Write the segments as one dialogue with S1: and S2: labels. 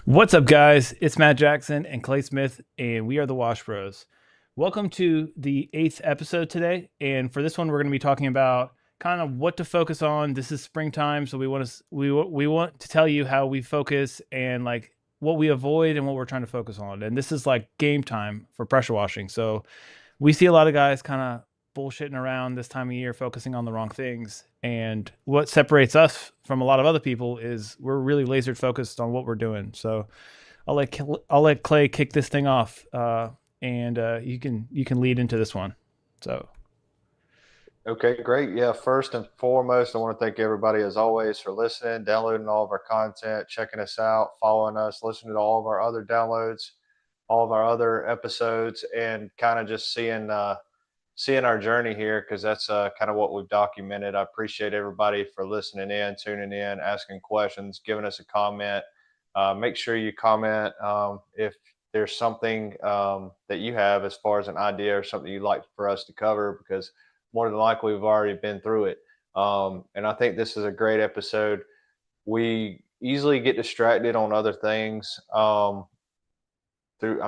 S1: What's up, guys? It's Matt Jackson and Clay Smith, and we are the Wash Bros. Welcome to the eighth episode today, and for this one, we're going to be talking about kind of what to focus on. This is springtime, so we want to tell you how we focus and like what we avoid and what we're trying to focus on. And this is like game time for pressure washing. So we see a lot of guys kind of bullshitting around this time of year, focusing on the wrong things. And what separates us from a lot of other people is we're really laser focused on what we're doing. So I'll let Clay kick this thing off, and you can lead into this one. So
S2: Okay, great. Yeah, first and foremost, I want to thank everybody as always for listening, downloading all of our content, checking us out, following us, listening to all of our other downloads, all of our other episodes, and kind of just seeing our journey here because that's kind of what we've documented. I appreciate everybody for listening in, tuning in, asking questions, giving us a comment. Make sure you comment if there's something that you have as far as an idea or something you'd like for us to cover because more than likely we've already been through it. And I think this is a great episode. We easily get distracted on other things I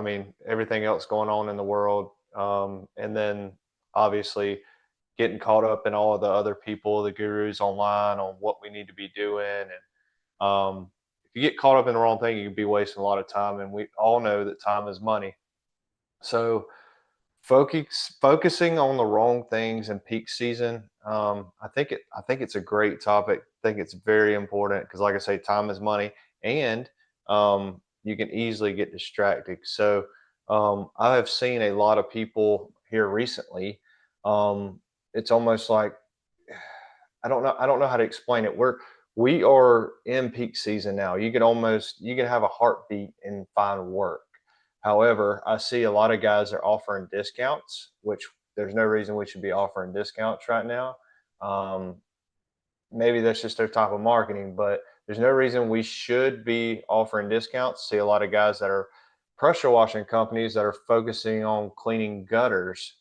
S2: mean, everything else going on in the world. And then obviously getting caught up in all of the other people, the gurus online on what we need to be doing. And if you get caught up in the wrong thing, you could be wasting a lot of time. And we all know that time is money. So focusing on the wrong things in peak season. I think it's a great topic. I think it's very important because, like I say, time is money, and you can easily get distracted. So I have seen a lot of people here recently. It's almost like I don't know how to explain it. We are in peak season now. You can have a heartbeat and find work. However, I see a lot of guys are offering discounts, which there's no reason we should be offering discounts right now. Um, Maybe that's just their type of marketing, but there's no reason we should be offering discounts. See a lot of guys that are pressure washing companies that are focusing on cleaning gutters,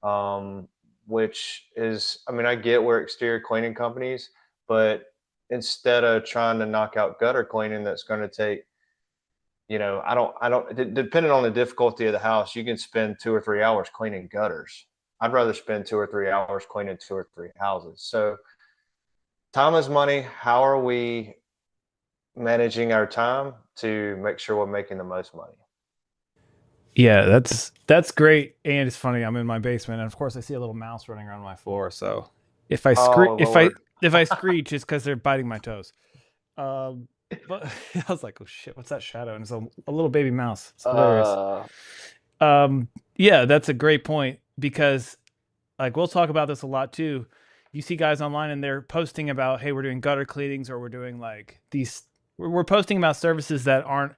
S2: um, which is, I mean, I get we're exterior cleaning companies, but instead of trying to knock out gutter cleaning, that's going to take, depending on the difficulty of the house, you can spend 2 or 3 hours cleaning gutters. I'd rather spend 2 or 3 hours cleaning 2 or 3 houses. So time is money. How are we managing our time to make sure we're making the most money?
S1: yeah, that's great. And it's funny. I'm in my basement, and of course, I see a little mouse running around my floor. So if I screech,
S2: Oh
S1: if I
S2: Lord.
S1: if I screech, it's because they're biting my toes. Um, but I was like, oh shit, what's that shadow? And it's a little baby mouse. It's hilarious.
S2: uh
S1: Um, yeah, that's a great point because like we'll talk about this a lot too. You see guys online and they're posting about, hey, we're doing gutter cleanings or we're doing like these. We're posting about services that aren't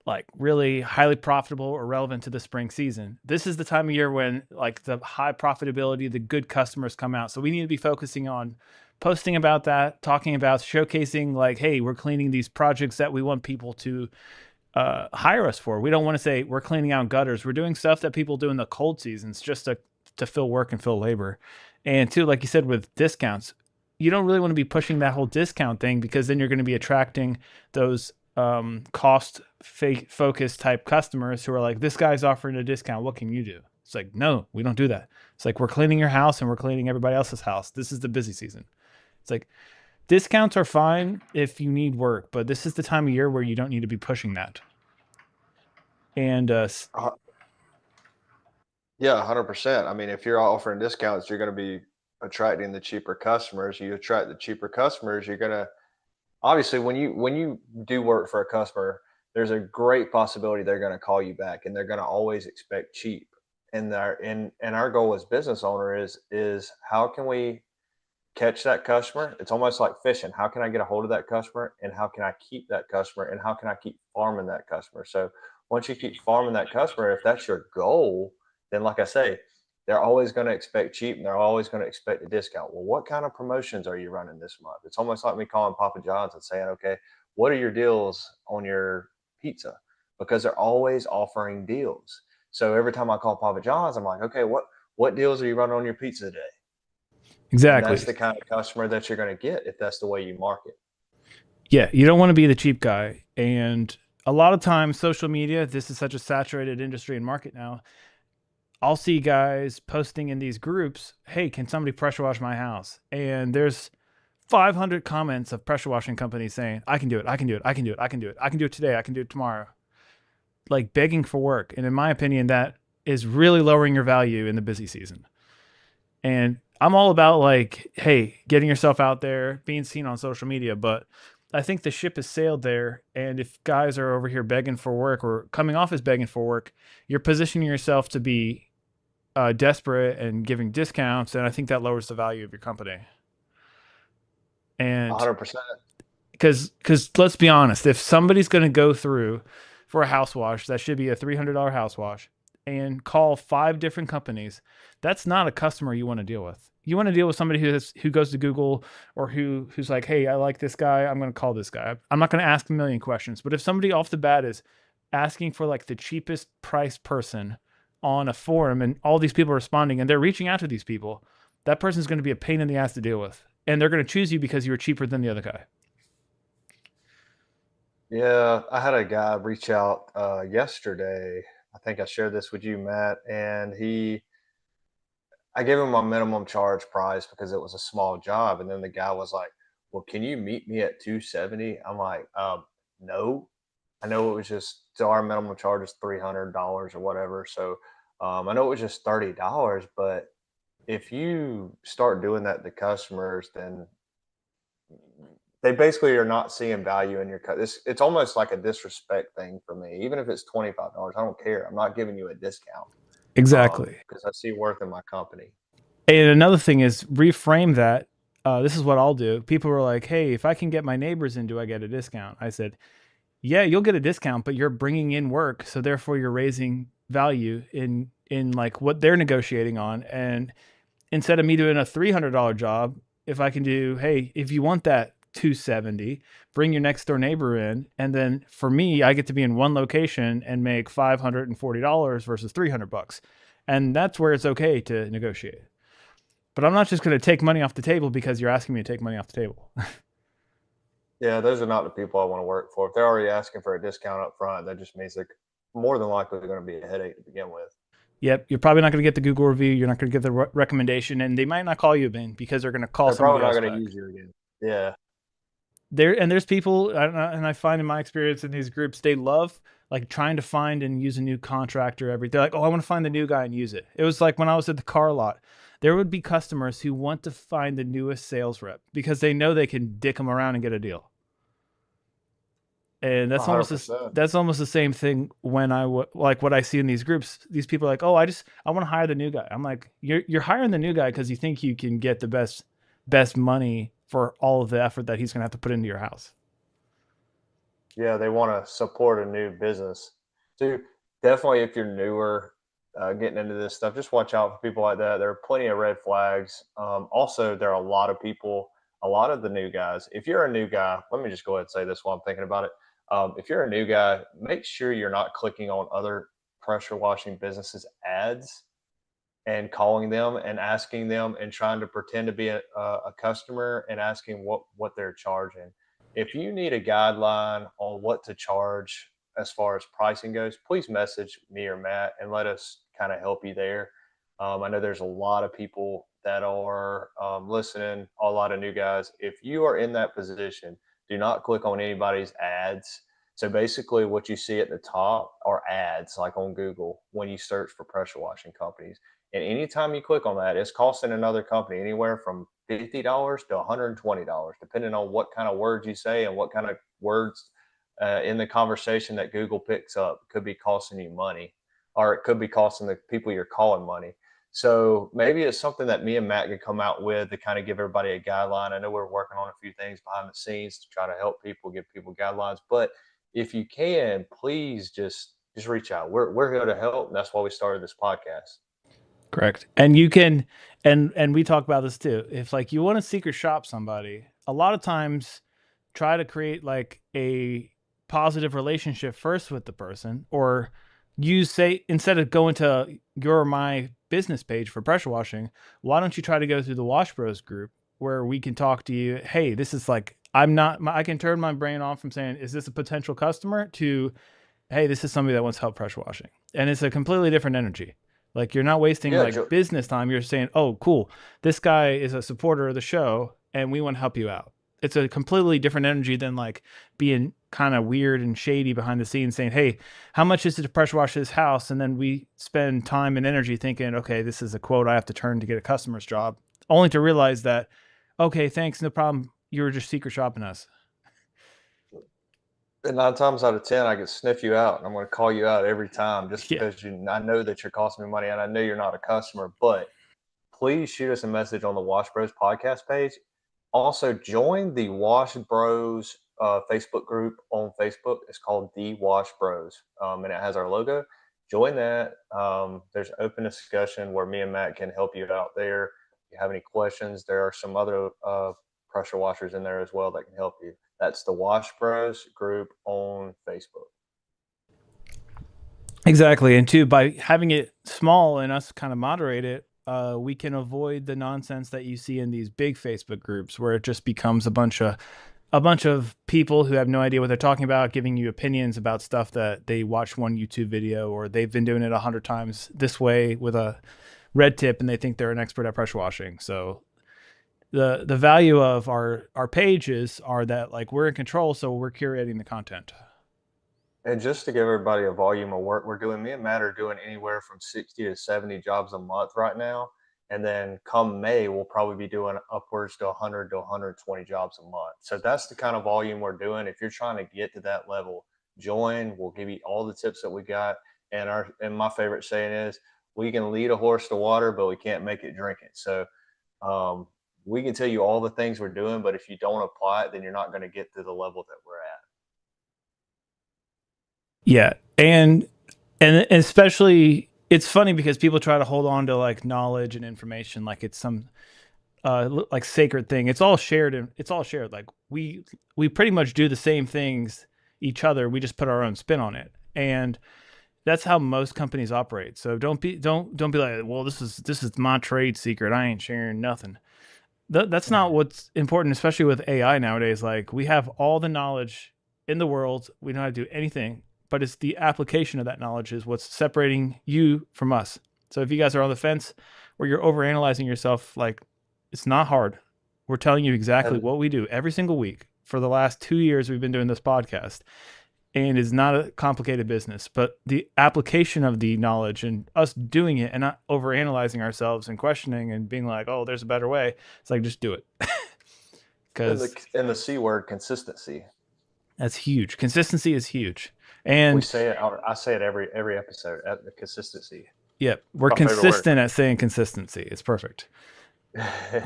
S1: like really highly profitable or relevant to the spring season. This is the time of year when like the high profitability, the good customers come out. So we need to be focusing on posting about that, talking about showcasing like, hey, we're cleaning these projects that we want people to hire us for. We don't want to say we're cleaning out gutters. We're doing stuff that people do in the cold seasons just to fill work and fill labor. And two, like you said, with discounts, you don't really want to be pushing that whole discount thing because then you're going to be attracting those cost focused type customers who are like, this guy's offering a discount. What can you do? It's like, no, we don't do that. It's like, we're cleaning your house and we're cleaning everybody else's house. This is the busy season. It's like, discounts are fine if you need work, but this is the time of year where you don't need to be pushing that. And
S2: uh, yeah, 100%. I mean, if you're offering discounts, you're going to be attracting the cheaper customers. You attract the cheaper customers, you're going to obviously when you do work for a customer, there's a great possibility they're going to call you back and they're going to always expect cheap. And our goal as business owner is how can we catch that customer? It's almost like fishing. How can I get a hold of that customer, and how can I keep that customer, and how can I keep farming that customer? So once you keep farming that customer, if that's your goal, then like I say, they're always going to expect cheap and they're always going to expect a discount. Well, what kind of promotions are you running this month? It's almost like me calling Papa John's and saying, okay, what are your deals on your pizza? Because they're always offering deals. So every time I call Papa John's, I'm like, okay, what deals are you running on your pizza today? And that's
S1: exactly.
S2: the kind of customer that you're going to get if that's the way you market.
S1: Yeah, you don't want to be the cheap guy. And a lot of times social media, this is such a saturated industry and market now. I'll see guys posting in these groups, hey, can somebody pressure wash my house? And there's 500 comments of pressure washing companies saying, I can do it, I can do it, I can do it, I can do it, I can do it today, I can do it tomorrow. Like begging for work. And in my opinion, that is really lowering your value in the busy season. And I'm all about like, hey, getting yourself out there, being seen on social media, but I think the ship has sailed there. And if guys are over here begging for work or coming off as begging for work, you're positioning yourself to be desperate and giving discounts, and I think that lowers the value of your company. And
S2: 100%.
S1: because let's be honest, if somebody's going to go through for a house wash that should be a $300 house wash and call 5 different companies, that's not a customer you want to deal with. You want to deal with somebody who goes to Google or who's like, hey, I like this guy, I'm going to call this guy. I'm not going to ask a million questions, but if somebody off the bat is asking for like the cheapest price person on a forum and all these people are responding and they're reaching out to these people, that person's going to be a pain in the ass to deal with, and they're going to choose you because you were cheaper than the other guy.
S2: Yeah, I had a guy reach out yesterday. I think I shared this with you, Matt, and I gave him my minimum charge price because it was a small job, and then the guy was like, "Well, can you meet me at 270?" I'm like, no. I know it was just so our minimum charge is $300 or whatever. So I know it was just $30, but if you start doing that to customers, then they basically are not seeing value in your cut. It's almost like a disrespect thing for me. Even if it's $25, I don't care. I'm not giving you a discount
S1: Exactly.
S2: because I see worth in my company.
S1: And another thing is reframe that. This is what I'll do. People were like, hey, if I can get my neighbors in, do I get a discount? I said, yeah, you'll get a discount, but you're bringing in work. So therefore you're raising value in like what they're negotiating on. And instead of me doing a $300 job, if I can do, hey, if you want that 270, bring your next door neighbor in. And then for me, I get to be in one location and make $540 versus $300. And that's where it's okay to negotiate. But I'm not just going to take money off the table because you're asking me to take money off the table.
S2: Yeah, those are not the people I want to work for. If they're already asking for a discount up front, that just means they're more than likely they're going to be a headache to begin with.
S1: Yep, you're probably not going to get the Google review. You're not going to get the recommendation, and they might not call you in because they're going to call
S2: They're
S1: somebody
S2: probably not
S1: else
S2: going to
S1: back.
S2: use you again. Yeah.
S1: There's people, and I find in my experience in these groups, they love like trying to find and use a new contractor every. They're like, oh, I want to find the new guy and use it. It was like when I was at the car lot, there would be customers who want to find the newest sales rep because they know they can dick them around and get a deal. And
S2: 100%.
S1: that's almost the same thing when like what I see in these groups. These people are like, oh, I want to hire the new guy. I'm like, you're hiring the new guy because you think you can get the best money for all of the effort that he's going to have to put into your house.
S2: Yeah, they want to support a new business. So definitely, if you're newer, getting into this stuff, just watch out for people like that. There are plenty of red flags. Also, there are a lot of people, a lot of the new guys. If you're a new guy, let me just go ahead and say this while I'm thinking about it. If you're a new guy, make sure you're not clicking on other pressure washing businesses ads and calling them and asking them and trying to pretend to be a customer and asking what they're charging. If you need a guideline on what to charge as far as pricing goes, please message me or Matt and let us kind of help you there. I know there's a lot of people that are listening, a lot of new guys. If you are in that position, do not click on anybody's ads. So basically, what you see at the top are ads, like on Google, when you search for pressure washing companies. And anytime you click on that, it's costing another company anywhere from $50 to $120, depending on what kind of words you say and what kind of words in the conversation that Google picks up. It could be costing you money, or it could be costing the people you're calling money. So maybe it's something that me and Matt could come out with to kind of give everybody a guideline. I know we're working on a few things behind the scenes to try to help people, give people guidelines. But if you can, please just reach out. We're here to help, and that's why we started this podcast.
S1: Correct. And you can, and we talk about this too. If like you want to secret shop somebody, a lot of times try to create like a positive relationship first with the person, or use, say, instead of going to your or my business page for pressure washing, why don't you try to go through the Wash Bros group where we can talk to you? Hey, this is like I can turn my brain off from saying, is this a potential customer, to, hey, this is somebody that wants help pressure washing. And it's a completely different energy. Like, you're not wasting
S2: Yeah,
S1: like business time. You're saying, oh, cool, this guy is a supporter of the show and we want to help you out. It's a completely different energy than like being kind of weird and shady behind the scenes saying, hey, how much is it to pressure wash this house? And then we spend time and energy thinking, okay, this is a quote I have to turn to get a customer's job, only to realize that, okay, thanks, no problem. You were just secret shopping us.
S2: and 9 times out of 10, I can sniff you out, and I'm going to call you out every time just
S1: Yeah.
S2: because I know that you're costing me money, and I know you're not a customer. But please shoot us a message on the Wash Bros podcast page. Also, join the Wash Bros Facebook group on Facebook. It's called The Wash Bros, and it has our logo. Join that. There's open discussion where me and Matt can help you out there. If you have any questions, there are some other pressure washers in there as well that can help you. That's the Wash Bros group on Facebook.
S1: Exactly. And two, by having it small and us kind of moderate it, we can avoid the nonsense that you see in these big Facebook groups where it just becomes a bunch of people who have no idea what they're talking about, giving you opinions about stuff that they watched one YouTube video, or they've been doing it 100 times this way with a red tip and they think they're an expert at pressure washing. So the value of our pages are that, like, we're in control, so we're curating the content.
S2: And just to give everybody a volume of work we're doing, me and Matt are doing anywhere from 60 to 70 jobs a month right now. And then come May, we'll probably be doing upwards to 100 to 120 jobs a month. So that's the kind of volume we're doing. If you're trying to get to that level, join. We'll give you all the tips that we got. And my favorite saying is, we can lead a horse to water, but we can't make it drink it. So um, we can tell you all the things we're doing, but if you don't apply it, then you're not going to get to the level that we're at.
S1: Yeah. And especially, it's funny because people try to hold on to like knowledge and information like it's some like sacred thing. It's all shared, and it's all shared. Like, we pretty much do the same things each other. We just put our own spin on it. And that's how most companies operate. So don't be like, well, this is my trade secret. I ain't sharing nothing. That's not what's important, especially with AI nowadays. Like, we have all the knowledge in the world. We know how to do anything, but it's the application of that knowledge is what's separating you from us. So if you guys are on the fence or you're overanalyzing yourself, like, it's not hard. We're telling you exactly
S2: And
S1: what we do every single week for the last 2 years we've been doing this podcast, and it's not a complicated business, but the application of the knowledge and us doing it and not overanalyzing ourselves and questioning and being like, oh, there's a better way. It's like, just do it.
S2: and
S1: Because
S2: the C word, consistency.
S1: that's huge. Consistency is huge.
S2: We
S1: And
S2: say it. I say it every episode. At the consistency.
S1: yeah, we're
S2: My favorite word.
S1: consistent at saying consistency. It's perfect.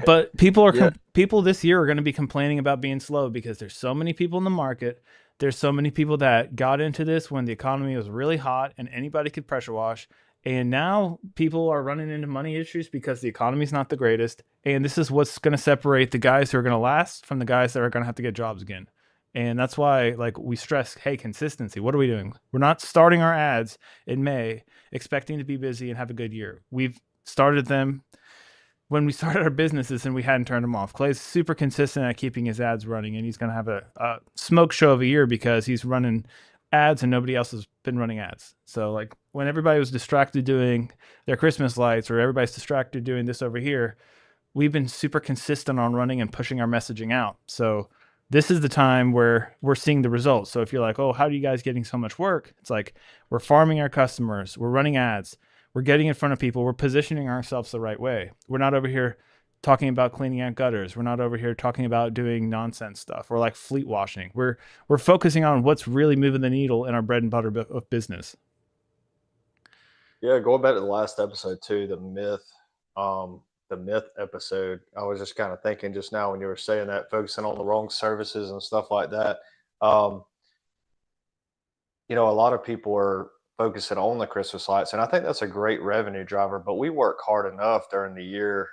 S1: But people
S2: Yeah,
S1: people this year are going to be complaining about being slow because there's so many people in the market. There's so many people that got into this when the economy was really hot and anybody could pressure wash. And now people are running into money issues because the economy's not the greatest. And this is what's going to separate the guys who are going to last from the guys that are going to have to get jobs again. And that's why, like, we stress, hey, consistency. What are we doing? We're not starting our ads in May expecting to be busy and have a good year. We've started them when we started our businesses and we hadn't turned them off. Clay's super consistent at keeping his ads running, and he's going to have a smoke show of a year because he's running ads and nobody else has been running ads. So, like, when everybody was distracted doing their Christmas lights or everybody's distracted doing this over here, we've been super consistent on running and pushing our messaging out. So this is the time where we're seeing the results. So if you're like, oh, how are you guys getting so much work? It's like, we're farming our customers, we're running ads, we're getting in front of people, we're positioning ourselves the right way. We're not over here talking about cleaning out gutters. We're not over here talking about doing nonsense stuff. We're like fleet washing. We're focusing on what's really moving the needle in our bread and butter of business.
S2: yeah. Going back to the last episode too, the myth episode. I was just kind of thinking just now when you were saying that, focusing on the wrong services and stuff like that. Um, a lot of people are focusing on the Christmas lights, and I think that's a great revenue driver. But we work hard enough during the year,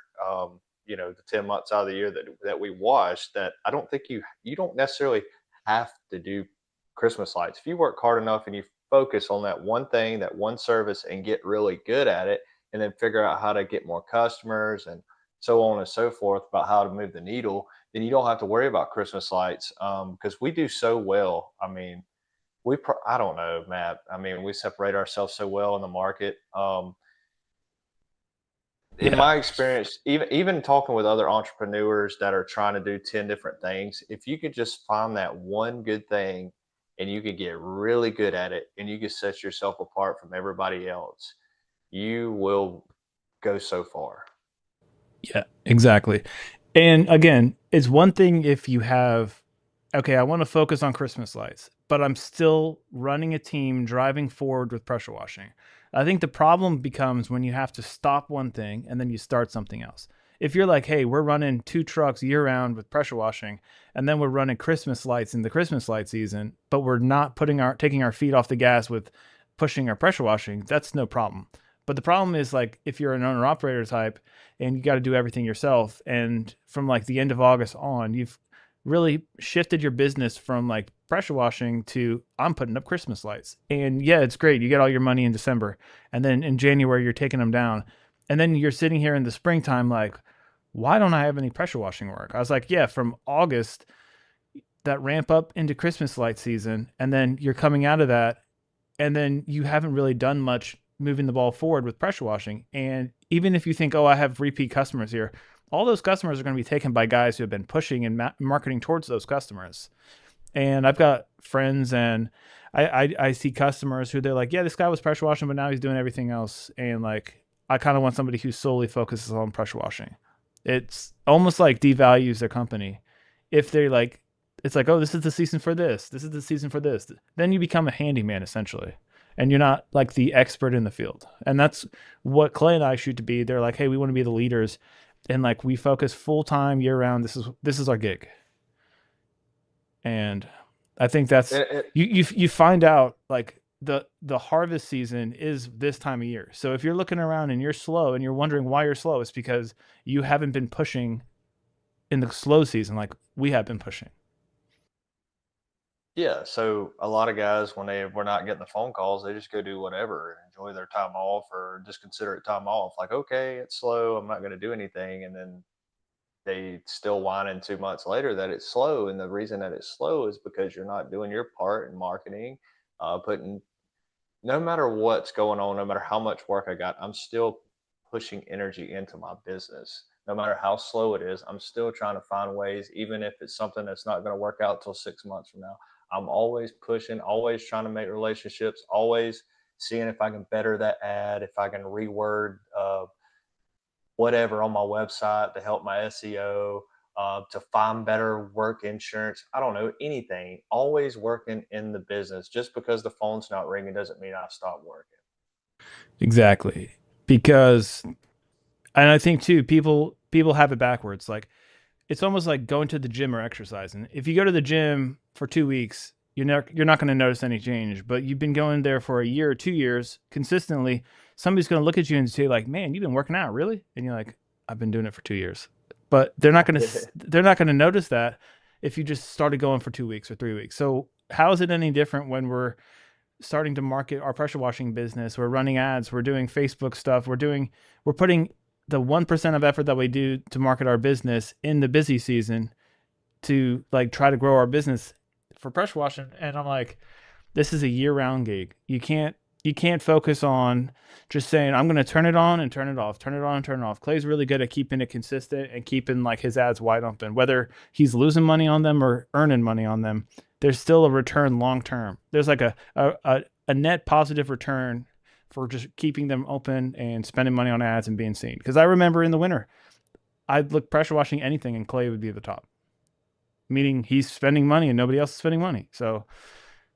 S2: the 10 months out of the year that we wash. That I don't think you don't necessarily have to do Christmas lights if you work hard enough and you focus on that one thing, that one service, and get really good at it, and then figure out how to get more customers and so on and so forth about how to move the needle, then you don't have to worry about Christmas lights, because we do so well. I mean, I don't know, Matt. I mean, we separate ourselves so well in the market. In
S1: Yeah.
S2: my experience, even talking with other entrepreneurs that are trying to do 10 different things, if you could just find that one good thing and you could get really good at it and you could set yourself apart from everybody else, you will go so far.
S1: Yeah, exactly. And again, it's one thing if you have, okay, I want to focus on Christmas lights, but I'm still running a team driving forward with pressure washing. I think the problem becomes when you have to stop one thing and then you start something else. If you're like, hey, we're running 2 trucks year round with pressure washing, and then we're running Christmas lights in the Christmas light season, but we're not taking our feet off the gas with pushing our pressure washing, that's no problem. But the problem is like if you're an owner operator type and you got to do everything yourself. And from like the end of August on, you've really shifted your business from like pressure washing to I'm putting up Christmas lights. And yeah, it's great. You get all your money in December. And then in January, you're taking them down. And then you're sitting here in the springtime, like, why don't I have any pressure washing work? I was like, yeah, from August, that ramp up into Christmas light season. And then you're coming out of that and then you haven't really done much moving the ball forward with pressure washing. And even if you think, oh, I have repeat customers here, all those customers are going to be taken by guys who have been pushing and marketing towards those customers. And I've got friends and I see customers who they're like, yeah, this guy was pressure washing, but now he's doing everything else. And like, I kind of want somebody who solely focuses on pressure washing. It's almost like devalues their company. If they like, it's like, oh, this is the season for this. This is the season for this. Then you become a handyman essentially, and you're not like the expert in the field. And that's what Clay and I shoot to be. They're like, hey, we want to be the leaders, and like we focus full time year round. This is our gig. And I think that's
S2: It,
S1: you find out like the harvest season is this time of year. So if you're looking around and you're slow and you're wondering why you're slow, it's because you haven't been pushing in the slow season like we have been pushing.
S2: yeah, so a lot of guys, when they were not getting the phone calls, they just go do whatever and enjoy their time off or just consider it time off. Like, okay, it's slow. I'm not going to do anything. And then they still whining 2 months later that it's slow. And the reason that it's slow is because you're not doing your part in marketing, putting no matter what's going on, no matter how much work I got, I'm still pushing energy into my business. No matter how slow it is, I'm still trying to find ways, even if it's something that's not going to work out till 6 months from now. I'm always pushing, always trying to make relationships, always seeing if I can better that ad, if I can reword whatever on my website to help my SEO, to find better work insurance. I don't know, anything. Always working in the business. Just because the phone's not ringing doesn't mean I stop working.
S1: Exactly. Because and I think too people have it backwards. Like it's almost like going to the gym or exercising. If you go to the gym for 2 weeks, you're not going to notice any change. But you've been going there for a year or 2 years consistently. Somebody's going to look at you and say like, "Man, you've been working out, really?" And you're like, "I've been doing it for 2 years." But they're not going to notice that if you just started going for 2 weeks or 3 weeks. So how is it any different when we're starting to market our pressure washing business? We're running ads. We're doing Facebook stuff. We're putting the 1% of effort that we do to market our business in the busy season to like try to grow our business for pressure washing. And I'm like, this is a year round gig. You can't focus on just saying I'm going to turn it on and turn it off, turn it on and turn it off. Clay's really good at keeping it consistent and keeping like his ads wide open. Whether he's losing money on them or earning money on them, there's still a return long term. There's like a net positive return for just keeping them open and spending money on ads and being seen. Because I remember in the winter, I'd look pressure washing anything and Clay would be at the top, meaning he's spending money and nobody else is spending money. So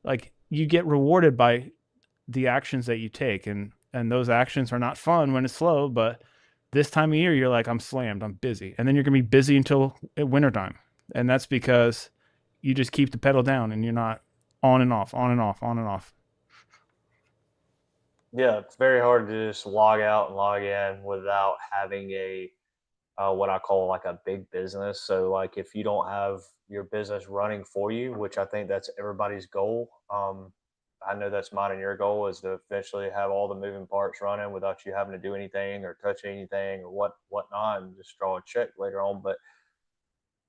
S1: like you get rewarded by the actions that you take, and those actions are not fun when it's slow, but this time of year you're like, I'm slammed, I'm busy, and then you're gonna be busy until wintertime. And that's because you just keep the pedal down and you're not on and off, on and off, on and off.
S2: Yeah, it's very hard to just log out and log in without having a what I call like a big business. So like if you don't have your business running for you, which I think that's everybody's goal, I know that's mine and your goal is to eventually have all the moving parts running without you having to do anything or touch anything or whatnot, and just draw a check later on. But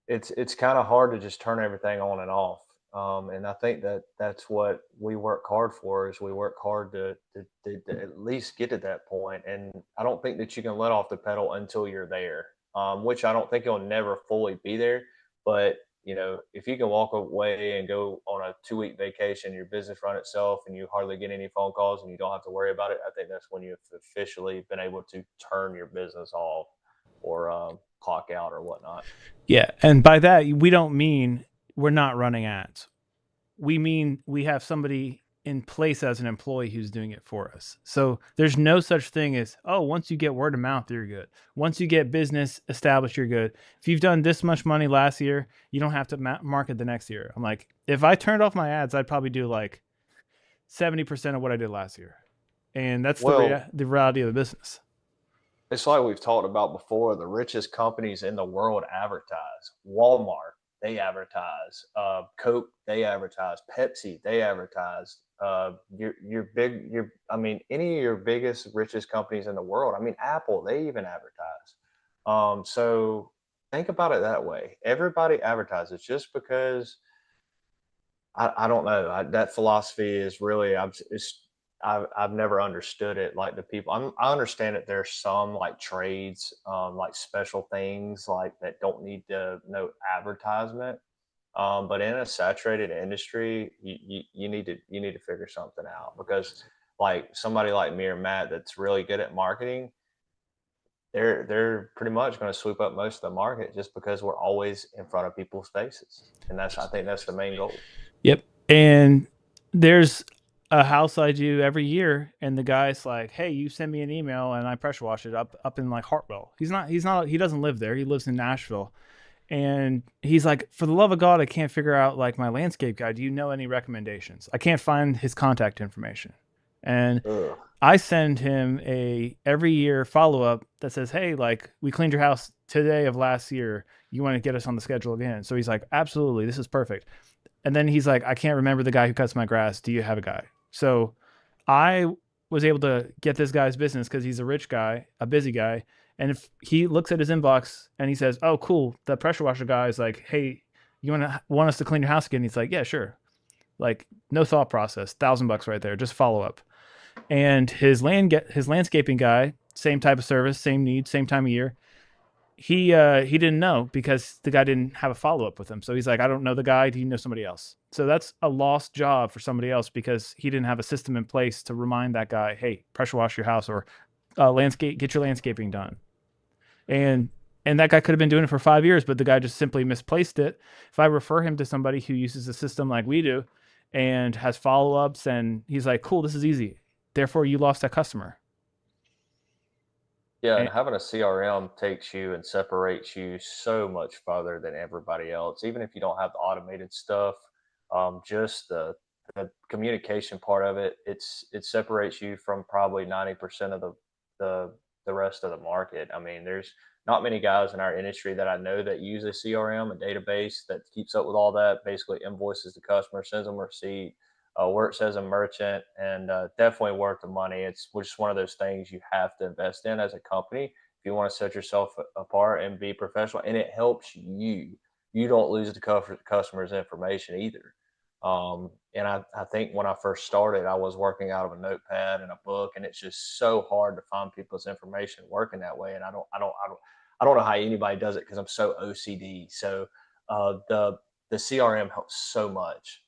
S2: it's kind of hard to just turn everything on and off. And I think that that's what we work hard for, is we work hard to at least get to that point. And I don't think that you can let off the pedal until you're there, which I don't think you'll never fully be there. But if you can walk away and go on a 2 week vacation, your business run itself, and you hardly get any phone calls, and you don't have to worry about it, I think that's when you've officially been able to turn your business off, or clock out or whatnot.
S1: Yeah, and by that we don't mean we're not running ads. We mean we have somebody in place as an employee who's doing it for us. So there's no such thing as, oh, once you get word of mouth, you're good. Once you get business established, you're good. If you've done this much money last year, you don't have to market the next year. I'm like, if I turned off my ads, I'd probably do like 70% of what I did last year. And that's
S2: Well,
S1: the reality of the business.
S2: it's like we've talked about before. The richest companies in the world advertise. Walmart, they advertise. Coke, they advertise. Pepsi, they advertise. Your big your I mean, any of your biggest richest companies in the world. I mean, Apple, they even advertise. So think about it that way. Everybody advertises. Just because I don't know. That philosophy is really, I've never understood it. Like, the people, I understand that there's some like trades, like special things like that don't need to no advertisement. But in a saturated industry, you need to figure something out, because like somebody like me or Matt that's really good at marketing, they're pretty much going to sweep up most of the market, just because we're always in front of people's faces, and I think that's the main goal.
S1: Yep. And there's a house I do every year, and the guy's like, "Hey, you send me an email, and I pressure wash it up in like Hartwell." He doesn't live there. He lives in Nashville, and he's like, "For the love of God, I can't figure out like my landscape guy. Do you know any recommendations? I can't find his contact information." And
S2: Ugh.
S1: I send him a every year follow up that says, "Hey, like we cleaned your house today of last year. You want to get us on the schedule again?" So he's like, "Absolutely, this is perfect." And then he's like, "I can't remember the guy who cuts my grass. Do you have a guy?" So I was able to get this guy's business because he's a rich guy, a busy guy. And if he looks at his inbox and he says, "Oh, cool," the pressure washer guy is like, "Hey, you want us to clean your house again?" He's like, "Yeah, sure." Like no thought process, $1,000 right there, just follow up. And his landscaping guy, same type of service, same needs, same time of year. He didn't know because the guy didn't have a follow up with him. So he's like, "I don't know the guy. Do you know somebody else?" So that's a lost job for somebody else because he didn't have a system in place to remind that guy, "Hey, pressure wash your house or get your landscaping done." And and that guy could have been doing it for 5 years, but the guy just simply misplaced it. If I refer him to somebody who uses a system like we do and has follow ups, and he's like, "Cool, this is easy." Therefore, you lost that customer.
S2: Yeah, and
S1: And
S2: having a CRM takes you and separates you so much farther than everybody else. Even if you don't have the automated stuff, just the communication part of it, it separates you from probably 90% of the the rest of the market. I mean, there's not many guys in our industry that I know that use a CRM, a database that keeps up with all that, basically invoices the customer, sends them a receipt, where it says a merchant, and definitely worth the money. It's just one of those things you have to invest in as a company if you want to set yourself apart and be professional, and it helps you. You don't lose the customer's information either. And I think when I first started, I was working out of a notepad and a book, and it's just so hard to find people's information working that way. And I don't know how anybody does it, because I'm so OCD. So the CRM helps so much.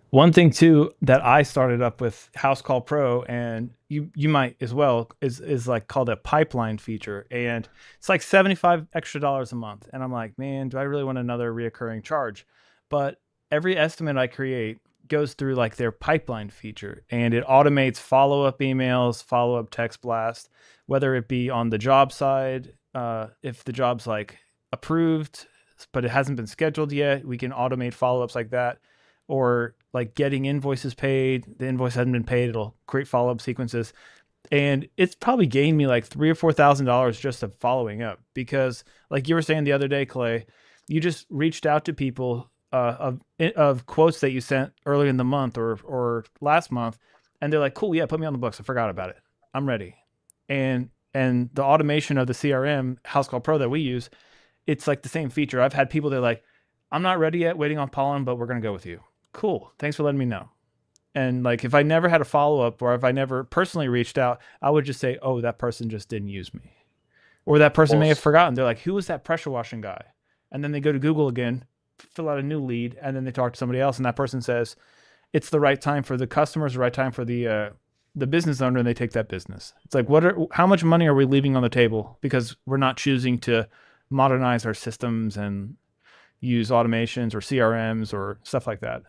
S1: one thing too that I started up with House Call Pro, and you might as well, is like called a pipeline feature, and it's like $75 extra a month. And I'm like, man, do I really want another reoccurring charge? But every estimate I create goes through like their pipeline feature, and it automates follow up emails, follow up text blast, whether it be on the job side, if the job's like approved but it hasn't been scheduled yet, we can automate follow ups like that, or like getting invoices paid. The invoice hasn't been paid. It'll create follow up sequences, and it's probably gained me like $3,000 or $4,000 just of following up because, like you were saying the other day, Clay, you just reached out to people of quotes that you sent early in the month or last month, and they're like, cool, yeah, put me on the books. I forgot about it. I'm ready. And the automation of the CRM House Call Pro that we use, it's like the same feature. I've had people that are like, I'm not ready yet, waiting on pollen, but we're gonna go with you. Cool. Thanks for letting me know. And like if I never had a follow up or if I never personally reached out, I would just say, oh, that person just didn't use me. Or that person
S2: Well,
S1: may have forgotten. They're like, who was that pressure washing guy? And then they go to Google again, fill out a new lead, and then they talk to somebody else, and that person says it's the right time for the customers, the right time for the business owner, and they take that business. It's like, how much money are we leaving on the table because we're not choosing to modernize our systems and use automations or CRMs or stuff like that.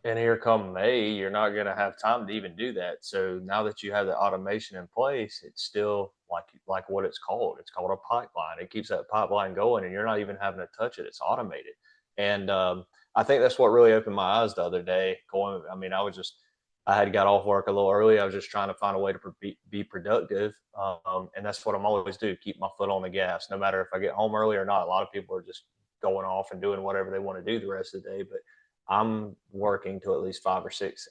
S2: and here come May, you're not going to have time to even do that. So now that you have the automation in place, it's still like what it's called. It's called a pipeline. It keeps that pipeline going, and you're not even having to touch it. It's automated, and I think that's what really opened my eyes the other day. Going, I mean, I had got off work a little early. I was just trying to find a way to be productive, and that's what I'm always do. Keep my foot on the gas, no matter if I get home early or not. A lot of people are just going off and doing whatever they want to do the rest of the day, but I'm working to at least 5 or 6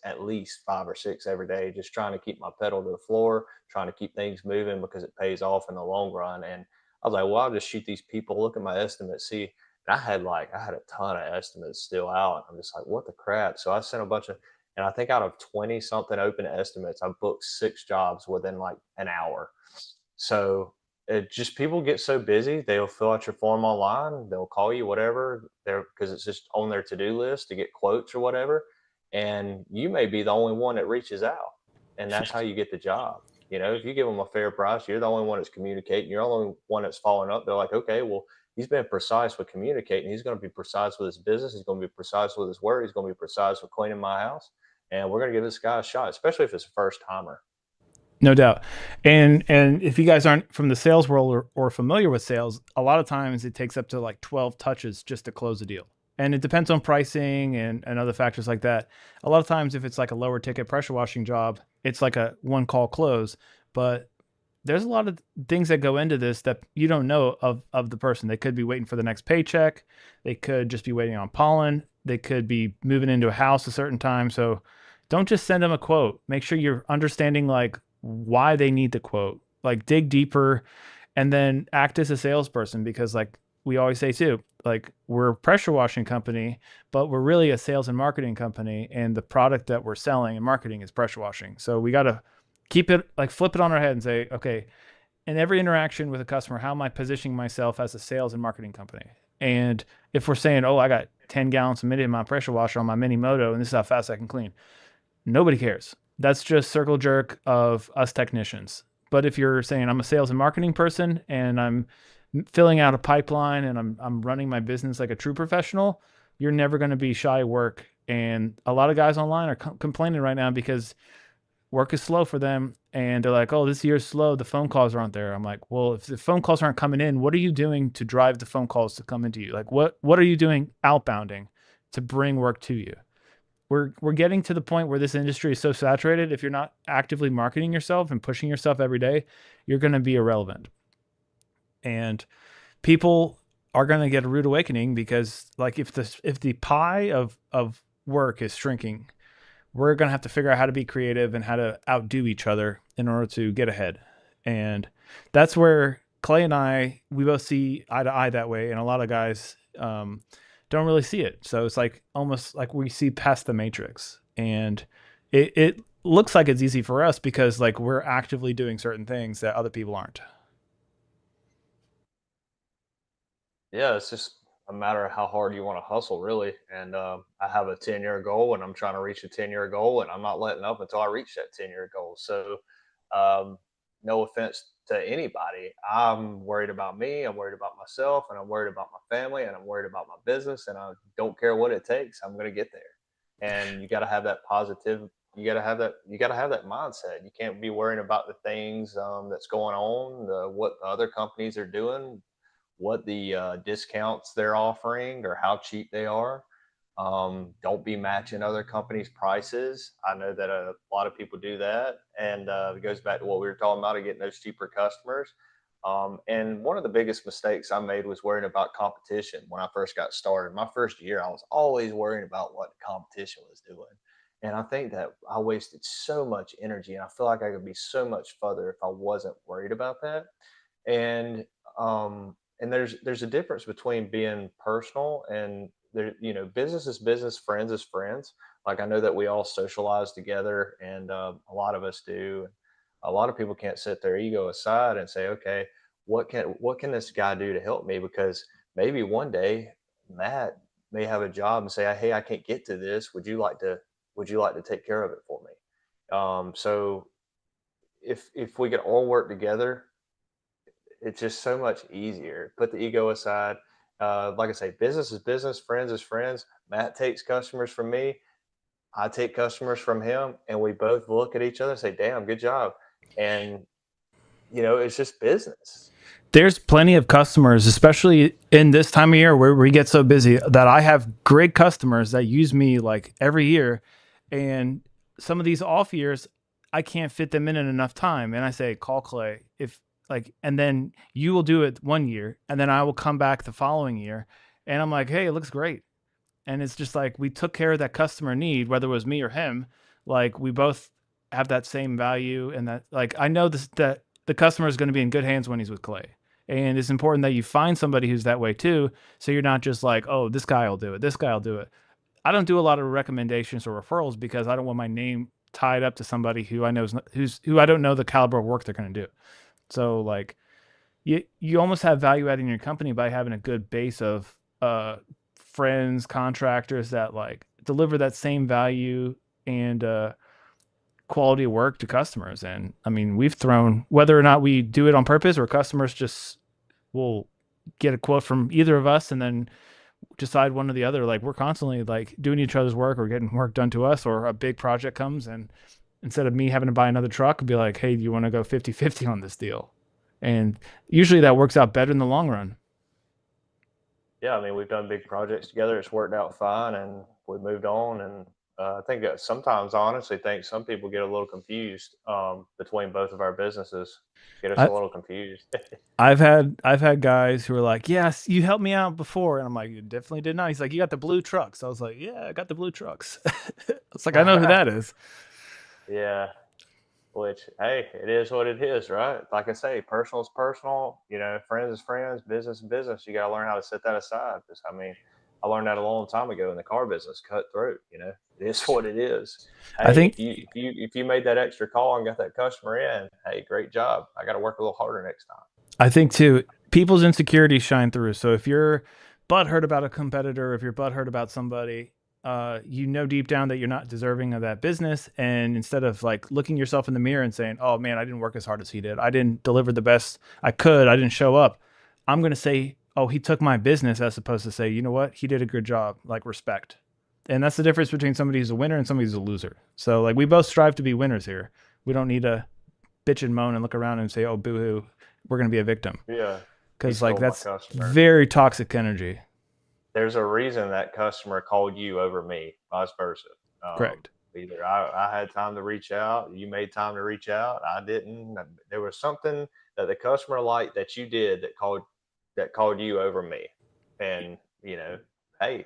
S2: every day, just trying to keep my pedal to the floor, trying to keep things moving because it pays off in the long run. And I was like, well, I'll just shoot these people, look at my estimates, see. And I had a ton of estimates still out. I'm just like, what the crap? So I sent a bunch of, and I think out of 20 something open estimates, I booked 6 jobs within like an hour. So it just people get so busy, they'll fill out your form online, they'll call you, whatever, they're because it's just on their to-do list to get quotes or whatever. And you may be the only one that reaches out. And that's how you get the job. You know, if you give them a fair price, you're the only one that's communicating, you're the only one that's following up. They're like, okay, well, he's been precise with communicating. He's going to be precise with his business. He's going to be precise with his work. He's going to be precise with cleaning my house. And we're going to give this guy a shot, especially if it's a first timer.
S1: No doubt. And if you guys aren't from the sales world or familiar with sales, a lot of times it takes up to like 12 touches just to close a deal. And it depends on pricing and other factors like that. A lot of times if it's like a lower ticket pressure washing job, it's like a one call close. But there's a lot of things that go into this that you don't know of the person. They could be waiting for the next paycheck. They could just be waiting on pollen. They could be moving into a house a certain time. So don't just send them a quote. Make sure you're understanding like why they need the quote. Like dig deeper and then act as a salesperson because like we always say too, like we're a pressure washing company, but we're really a sales and marketing company and the product that we're selling and marketing is pressure washing. So we got to keep it like flip it on our head and say, okay, in every interaction with a customer, how am I positioning myself as a sales and marketing company? And if we're saying, oh, I got 10 gallons a minute in my pressure washer on my mini moto and this is how fast I can clean, nobody cares. That's just circle jerk of us technicians. But if you're saying I'm a sales and marketing person and I'm filling out a pipeline and I'm running my business like a true professional, you're never going to be shy of work. And a lot of guys online are complaining right now because work is slow for them and they're like, oh, this year's slow, the phone calls aren't there. I'm like, well, if the phone calls aren't coming in, what are you doing to drive the phone calls to come into you? Like what are you doing outbounding to bring work to you? We're getting to the point where this industry is so saturated. If you're not actively marketing yourself and pushing yourself every day, you're going to be irrelevant. And people are going to get a rude awakening because like if the pie of work is shrinking, we're going to have to figure out how to be creative and how to outdo each other in order to get ahead. And that's where Clay and we both see eye to eye that way. And a lot of guys don't really see it. So it's like almost like we see past the matrix. And it looks like it's easy for us because like we're actively doing certain things that other people aren't.
S2: Yeah, it's just a matter of how hard you want to hustle, really. And I have a 10-year goal, and I'm trying to reach a 10-year goal, and I'm not letting up until I reach that 10-year goal. So, um, no offense to anybody, I'm worried about me, I'm worried about myself, and I'm worried about my family, and I'm worried about my business, and I don't care what it takes. I'm going to get there. And you got to have that positive. You got to have that. You got to have that mindset. You can't be worrying about the things that's going on, what the other companies are doing, what the discounts they're offering or how cheap they are. Don't be matching other companies' prices. I know that a lot of people do that, and it goes back to what we were talking about of getting those cheaper customers. And one of the biggest mistakes I made was worrying about competition when I first got started. My first year, I was always worrying about what the competition was doing. And I think that I wasted so much energy, and I feel like I could be so much further if I wasn't worried about that. And there's a difference between being personal and there, business is business, friends is friends. Like I know that we all socialize together, and a lot of us do. A lot of people can't set their ego aside and say, okay, what can this guy do to help me? Because maybe one day Matt may have a job and say, hey, I can't get to this. Would you like to take care of it for me? So if we could all work together, it's just so much easier. Put the ego aside. Like I say, business is business, friends is friends. Matt takes customers from me. I take customers from him, and we both look at each other and say, "Damn, good job." And it's just business.
S1: There's plenty of customers, especially in this time of year where we get so busy, that I have great customers that use me like every year. And some of these off years, I can't fit them in enough time. And I say, call Clay. If like, and then you will do it one year, and then I will come back the following year. And I'm like, hey, it looks great. And it's just like we took care of that customer need, whether it was me or him. Like we both have that same value, and that like I know this that the customer is going to be in good hands when he's with Clay. And it's important that you find somebody who's that way too, so you're not just like, oh, this guy will do it, this guy will do it. I don't do a lot of recommendations or referrals because I don't want my name tied up to somebody who I know who I don't know the caliber of work they're going to do. So like you almost have value adding your company by having a good base of friends, contractors that like deliver that same value and quality of work to customers. And I mean, we've thrown, whether or not we do it on purpose or customers just will get a quote from either of us and then decide one or the other. Like we're constantly like doing each other's work or getting work done to us, or a big project comes and instead of me having to buy another truck, be like, hey, do you want to go 50-50 on this deal? And usually that works out better in the long run.
S2: Yeah, I mean, we've done big projects together. It's worked out fine, and we moved on. And I think that sometimes, I honestly think some people get a little confused between both of our businesses. Get us
S1: I,
S2: a little confused.
S1: I've had guys who are like, yes, you helped me out before, and I'm like, you definitely did not. He's like, you got the blue trucks. I was like, yeah, I got the blue trucks. It's like I know who that is.
S2: Yeah, which, hey, it is what it is, right? Like I say, personal is personal. Friends is friends, business is business. You got to learn how to set that aside. Because I mean, I learned that a long time ago in the car business. Cutthroat. It is what it is.
S1: I
S2: Hey,
S1: think
S2: if you made that extra call and got that customer in, hey, great job. I got to work a little harder next time.
S1: I think too, people's insecurities shine through. So if you're butthurt about a competitor, if you're butthurt about somebody, you know deep down that you're not deserving of that business. And instead of like looking yourself in the mirror and saying, "Oh man, I didn't work as hard as he did. I didn't deliver the best I could. I didn't show up," I'm gonna say, "Oh, he took my business," as opposed to say, "You know what? He did a good job." Like respect. And that's the difference between somebody who's a winner and somebody who's a loser. So like we both strive to be winners here. We don't need to bitch and moan and look around and say, "Oh, boo hoo, we're gonna be a victim,"
S2: Yeah, he
S1: because like
S2: stole my
S1: that's
S2: customer.
S1: very toxic energy.
S2: There's a reason that customer called you over me, vice versa.
S1: Correct.
S2: Either I had time to reach out, you made time to reach out, I didn't. There was something that the customer liked that you did that called you over me, and hey,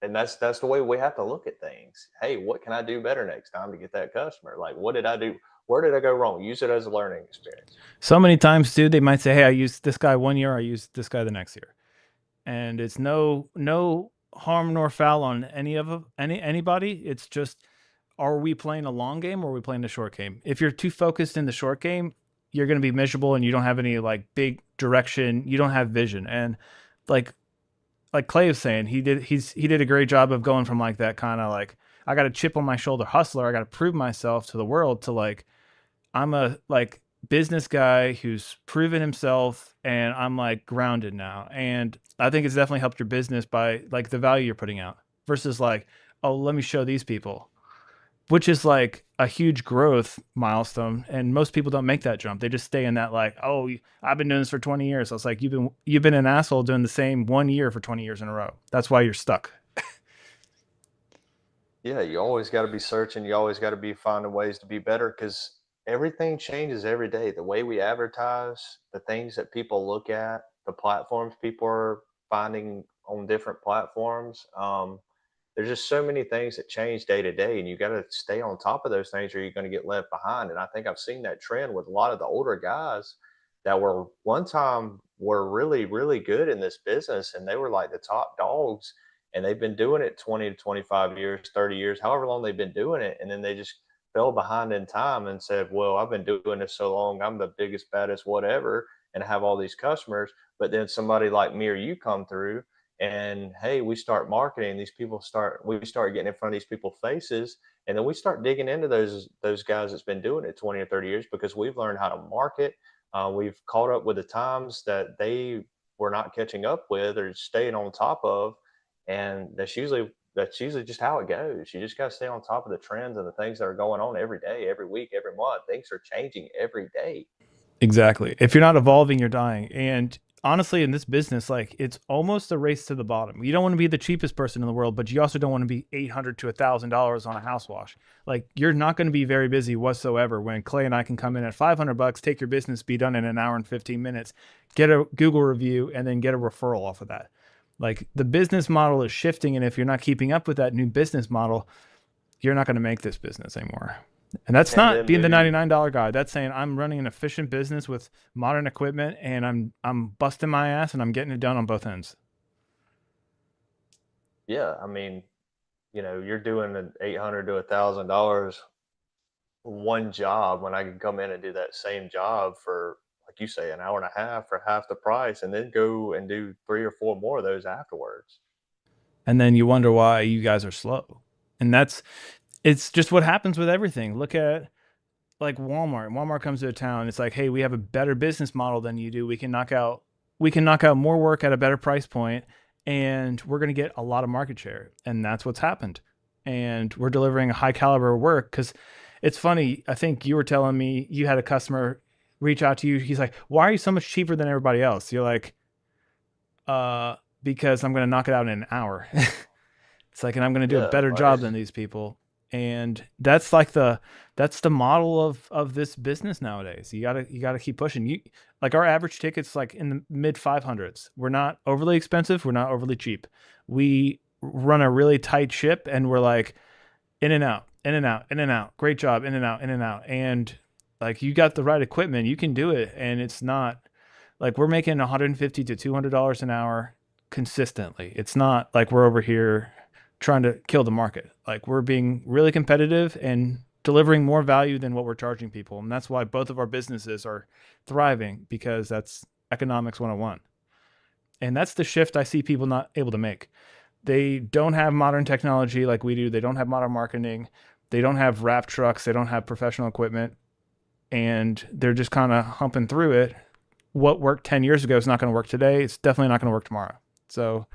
S2: and that's the way we have to look at things. Hey, what can I do better next time to get that customer? Like, what did I do? Where did I go wrong? Use it as a learning experience.
S1: So many times, dude, they might say, "Hey, I used this guy one year. I used this guy the next year," and it's no harm nor foul on anybody. It's just, are we playing a long game or are we playing a short game? If you're too focused in the short game, you're going to be miserable and you don't have any like big direction. You don't have vision. And like Clay was saying, he did a great job of going from like that kind of like, I got a chip on my shoulder hustler. I got to prove myself to the world, to like, I'm a like business guy who's proven himself and I'm like grounded now. And I think it's definitely helped your business by like the value you're putting out versus like, oh, let me show these people, which is like a huge growth milestone. And most people don't make that jump. They just stay in that like, oh, I've been doing this for 20 years. So it's like you've been an asshole doing the same one year for 20 years in a row. That's why you're stuck.
S2: Yeah, you always got to be searching. You always got to be finding ways to be better because everything changes every day. The way we advertise, the things that people look at, the platforms people are finding on different platforms. There's just so many things that change day to day, and you got to stay on top of those things, or you're going to get left behind. And I think I've seen that trend with a lot of the older guys that were one time were really, really good in this business, and they were like the top dogs, and they've been doing it 20 to 25 years, 30 years, however long they've been doing it, and then they just fell behind in time and said, well, I've been doing this so long, I'm the biggest, baddest, whatever, and have all these customers. But then somebody like me or you come through, and hey, we start marketing, we start getting in front of these people's faces, and then we start digging into those guys that's been doing it 20 or 30 years, because we've learned how to market. We've caught up with the times that they were not catching up with or staying on top of, and that's usually just how it goes. You just got to stay on top of the trends and the things that are going on every day, every week, every month. Things are changing every day.
S1: Exactly. If you're not evolving, you're dying. And honestly, in this business, like it's almost a race to the bottom. You don't want to be the cheapest person in the world, but you also don't want to be $800 to $1,000 on a house wash. Like you're not going to be very busy whatsoever when Clay and I can come in at $500, take your business, be done in an hour and 15 minutes, get a Google review, and then get a referral off of that. Like the business model is shifting, and if you're not keeping up with that new business model, you're not going to make this business anymore. And that's
S2: And
S1: not
S2: then
S1: being the
S2: move.
S1: $99 guy. That's saying I'm running an efficient business with modern equipment and I'm busting my ass and I'm getting it done on both ends.
S2: Yeah, I mean, you're doing an $800 to $1,000 one job when I can come in and do that same job for, like you say, an hour and a half for half the price, and then go and do three or four more of those afterwards.
S1: And then you wonder why you guys are slow. And it's just what happens with everything. Look at like Walmart. Walmart comes to a town. It's like, hey, we have a better business model than you do. We can knock out more work at a better price point, and we're going to get a lot of market share. And that's what's happened. And we're delivering a high caliber of work because it's funny. I think you were telling me you had a customer reach out to you. He's like, "Why are you so much cheaper than everybody else?" You're like, because I'm going to knock it out in an hour." It's like, and I'm going to do a
S2: Yeah,
S1: better
S2: like
S1: job than these people. And that's the model of this business nowadays. You gotta keep pushing. Like our average ticket's like in the mid 500s. We're not overly expensive. We're not overly cheap. We run a really tight ship, and we're like in and out, in and out, in and out. Great job, in and out, in and out. And like you got the right equipment, you can do it. And it's not like we're making $150 to $200 an hour consistently. It's not like we're over here trying to kill the market. Like we're being really competitive and delivering more value than what we're charging people. And that's why both of our businesses are thriving, because that's economics 101. And that's the shift I see people not able to make. They don't have modern technology like we do. They don't have modern marketing. They don't have wrap trucks. They don't have professional equipment. And they're just kind of humping through it. What worked 10 years ago is not going to work today. It's definitely not going to work tomorrow. So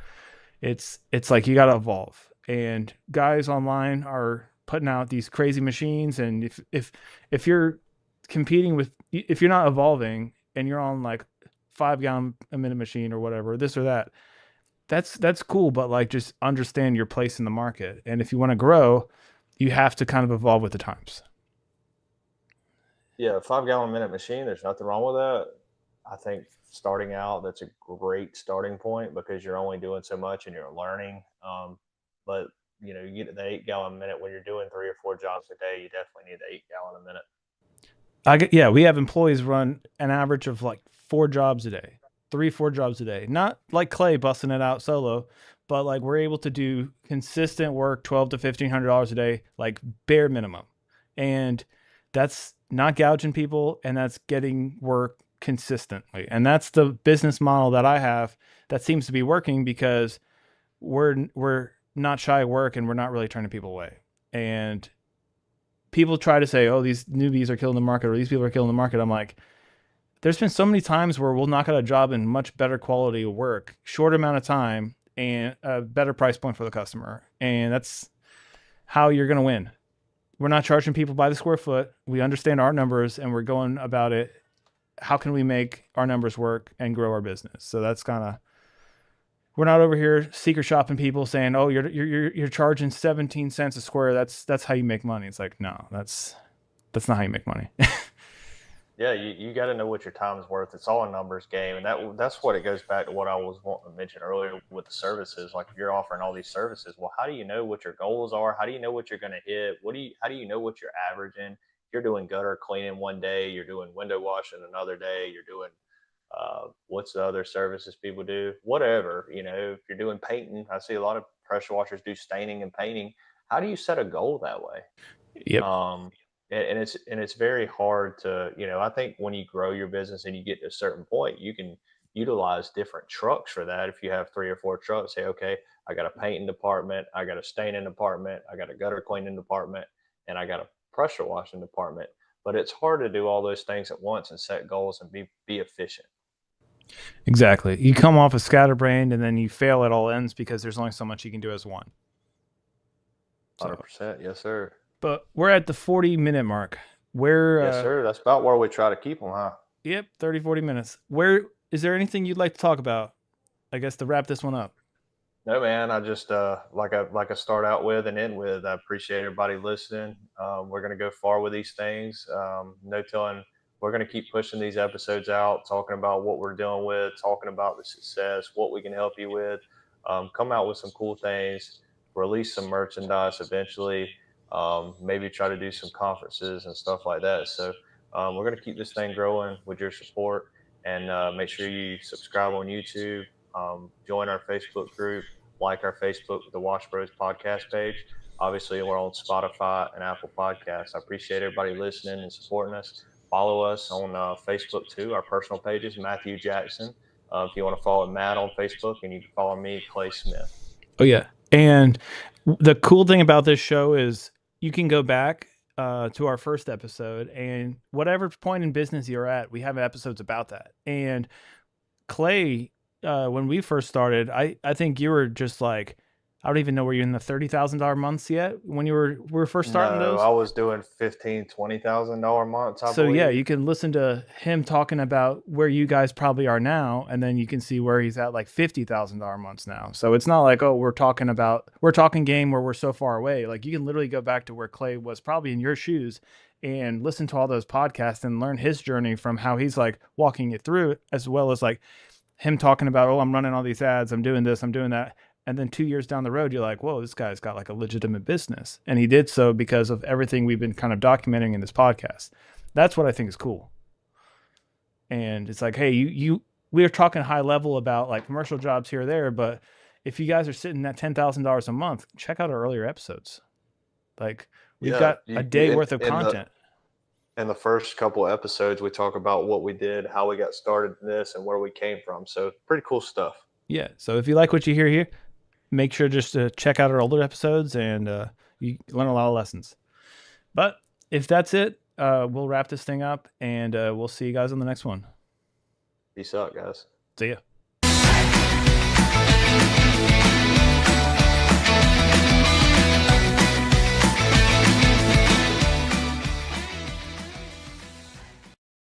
S1: it's like you got to evolve. And guys online are putting out these crazy machines, and if you're competing with, if you're not evolving and you're on like 5 gallon a minute machine or whatever, this or that, that's cool, but like just understand your place in the market. And if you want to grow, you have to kind of evolve with the times.
S2: Yeah, 5 gallon a minute machine. There's nothing wrong with that. I think starting out, that's a great starting point because you're only doing so much and you're learning. But you get to the 8 gallon a minute when you're doing three or four jobs a day. You definitely need the 8 gallon a minute.
S1: Yeah, we have employees run an average of like 4 jobs a day, 3, 4 jobs a day. Not like Clay busting it out solo, but like we're able to do consistent work, $1,200 to $1,500 a day, like bare minimum. And that's not gouging people, and that's getting work consistently. And that's the business model that I have that seems to be working, because we're not shy of work, and we're not really turning people away. And people try to say, "Oh, these newbies are killing the market," or "These people are killing the market." I'm like, there's been so many times where we'll knock out a job in much better quality of work, short amount of time, and a better price point for the customer. And that's how you're going to win. We're not charging people by the square foot. We understand our numbers, and we're going about it. How can we make our numbers work and grow our business? So that's kind of, we're not over here secret shopping people saying, "Oh, you're charging 17 cents a square. That's how you make money." It's like, no, That's not how you make money.
S2: Yeah, you got to know what your time is worth. It's all a numbers game, and that's what it goes back to what I was wanting to mention earlier with the services. Like if you're offering all these services, well, how do you know what your goals are? How do you know what you're going to hit? How do you know what you're averaging? If you're doing gutter cleaning one day, you're doing window washing another day, you're doing what's the other services people do? Whatever, if you're doing painting, I see a lot of pressure washers do staining and painting. How do you set a goal that way?
S1: Yep.
S2: um, and it's very hard to, I think when you grow your business and you get to a certain point, you can utilize different trucks for that. If you have 3 or 4 trucks, say, okay, I got a painting department, I got a staining department, I got a gutter cleaning department, and I got a pressure washing department. But it's hard to do all those things at once and set goals and be efficient.
S1: Exactly. You come off a scatterbrained and then you fail at all ends because there's only so much you can do as one. So,
S2: 100%, yes sir.
S1: but we're at the 40-minute mark. We're
S2: Yes sir, that's about where we try to keep them, huh?
S1: yep, 30 40 minutes. Where is there anything you'd like to talk about? I guess to wrap this one up.
S2: No, man. I just like I start out with and end with. I appreciate everybody listening. We're gonna go far with these things. No telling. We're gonna keep pushing these episodes out, talking about what we're dealing with, talking about the success, what we can help you with. Come out with some cool things. Release some merchandise eventually. Maybe try to do some conferences and stuff like that. So we're gonna keep this thing growing with your support, and make sure you subscribe on YouTube. Join our Facebook group, like our Facebook, the Wash Bros podcast page. Obviously, we're on Spotify and Apple Podcasts. I appreciate everybody listening and supporting us. Follow us on Facebook too, our personal pages, Matthew Jackson. If you want to follow Matt on Facebook, and you can follow me, Clay Smith.
S1: Oh yeah. And the cool thing about this show is you can go back to our first episode, and whatever point in business you're at, we have episodes about that. And Clay, when we first started, I think you were just like, I don't even know, were you in the $30,000 months yet when we were first starting
S2: No,
S1: those?
S2: I was doing 15, $20,000 months, I
S1: So yeah,
S2: believe.
S1: you can listen to him talking about where you guys probably are now, and then you can see where he's at, like $50,000 months now. So it's not like, oh, we're talking game where we're so far away. Like you can literally go back to where Clay was probably in your shoes and listen to all those podcasts and learn his journey from how he's like walking it through, as well as like him talking about, oh, I'm running all these ads, I'm doing this, I'm doing that. And then 2 years down the road, you're like, whoa, this guy's got like a legitimate business. And he did so because of everything we've been kind of documenting in this podcast. That's what I think is cool. And it's like, hey, we are talking high level about like commercial jobs here or there, but if you guys are sitting at $10,000 a month, check out our earlier episodes. Like we've
S2: Yeah,
S1: got a day worth of
S2: in
S1: content.
S2: the first couple of episodes, we talk about what we did, how we got started in this, and where we came from. So pretty cool stuff.
S1: Yeah. So if you like what you hear here, make sure just to check out our older episodes, and you learn a lot of lessons. But if that's it, we'll wrap this thing up, and we'll see you guys on the next one.
S2: Peace out, guys.
S1: See ya.